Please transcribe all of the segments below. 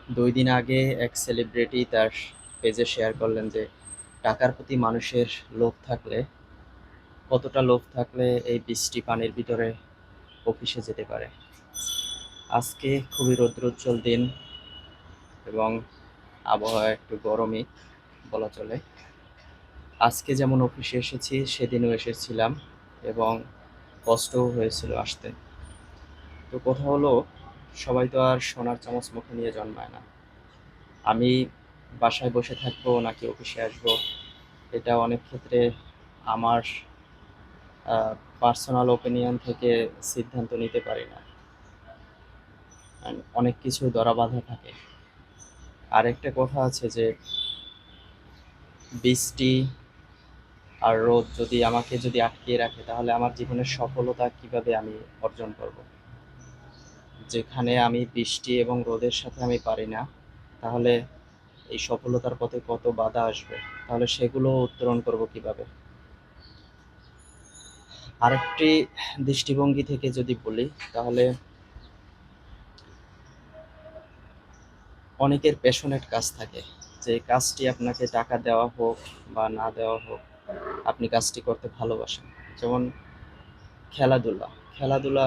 2 দিন আগে এক সেলিব্রিটি তার পেজে শেয়ার করলেন যে টাকার প্রতি মানুষের লোভ থাকলে, কতটা লোভ থাকলে এই বৃষ্টি পানির ভিতরে অফিসে যেতে পারে। আজকে খুবই রৌদ্রোজ্জ্বল দিন এবং আবহাওয়া একটু গরমই বলা চলে। আজকে যেমন অফিসে এসেছি সেদিনও এসেছিলাম এবং কষ্টও হয়েছিল আসতে। তো কথা হলো, সবাই তো আর সোনার চামচ মুখে নিয়ে জন্মায় না। আমি বাসায় বসে থাকবো নাকি অফিসে আসবো, এটা অনেক ক্ষেত্রে আমার পার্সোনাল ওপিনিয়ন থেকে সিদ্ধান্ত নিতে পারি না। And অনেক কিছু ধরা বাঁধা থাকে। আরেকটা কথা আছে যে বৃষ্টি আর রোদ যদি আমাকে আটকিয়ে রাখে, তাহলে আমার জীবনের সফলতা কিভাবে আমি অর্জন করব? যেখানে আমি বৃষ্টি এবং রোদের সাথে আমি পারি না, তাহলে এই সফলতার পথে কত বাধা আসবে, তাহলে সেগুলো উত্তরণ করব কিভাবে? আরেকটি দৃষ্টিভঙ্গি থেকে যদি বলি, তাহলে অনেকের প্যাশনেট কাজ থাকে, যে কাজটি আপনাকে টাকা দেওয়া হোক বা না দেওয়া হোক, আপনি কাজটি করতে ভালোবাসেন। যেমন খেলাধুলা। খেলাধুলা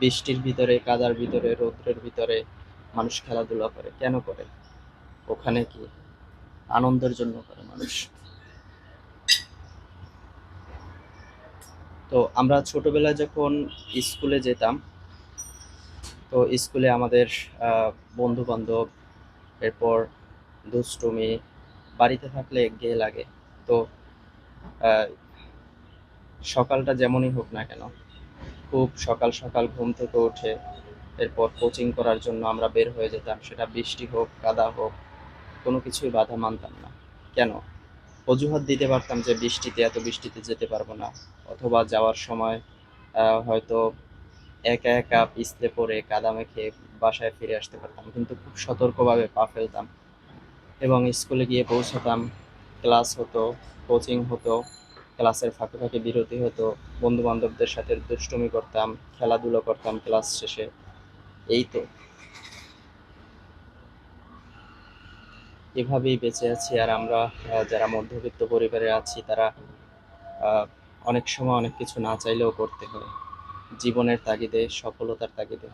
বৃষ্টির ভিতরে, কাদার ভিতরে, রৌদ্রের ভিতরে মানুষ খেলাধুলা করে। কেন করে? ওখানে কি আনন্দের জন্য করে মানুষ। তো আমরা ছোটবেলায় যখন স্কুলে যেতাম, তো স্কুলে আমাদের বন্ধু বান্ধব, এরপর দুষ্টুমি, বাড়িতে থাকলে একঘেয়ে লাগে। তো আহ, সকালটা যেমনই হোক না কেন, খুব সকাল সকাল ঘুম থেকে উঠে এরপর কোচিং করার জন্য আমরা বের হয়ে যেতাম। সেটা বৃষ্টি হোক, কাদা হোক, কোনো কিছুই বাধা মানতাম না। কেন? অজুহাত দিতে পারতাম যে এত বৃষ্টিতে যেতে পারবো না, অথবা যাওয়ার সময় হয়তো একা একা পিছলে পড়ে কাদা মেখে বাসায় ফিরে আসতে পারতাম, কিন্তু খুব সতর্কভাবে পা ফেলতাম এবং স্কুলে গিয়ে পৌঁছাতাম। ক্লাস হতো, কোচিং হতো, ক্লাসের ফাঁকে ফাঁকে বিরতি হতো, বন্ধু বান্ধবদের সাথে দুষ্টুমি করতাম, খেলাধুলো করতাম ক্লাস শেষে। এই তো, এভাবেই বেঁচে আছি। আর আমরা যারা মধ্যবিত্ত পরিবারে আছি, তারা আহ, অনেক সময় অনেক কিছু না চাইলেও করতে হয়, জীবনের তাগিদে, সফলতার তাগিদে।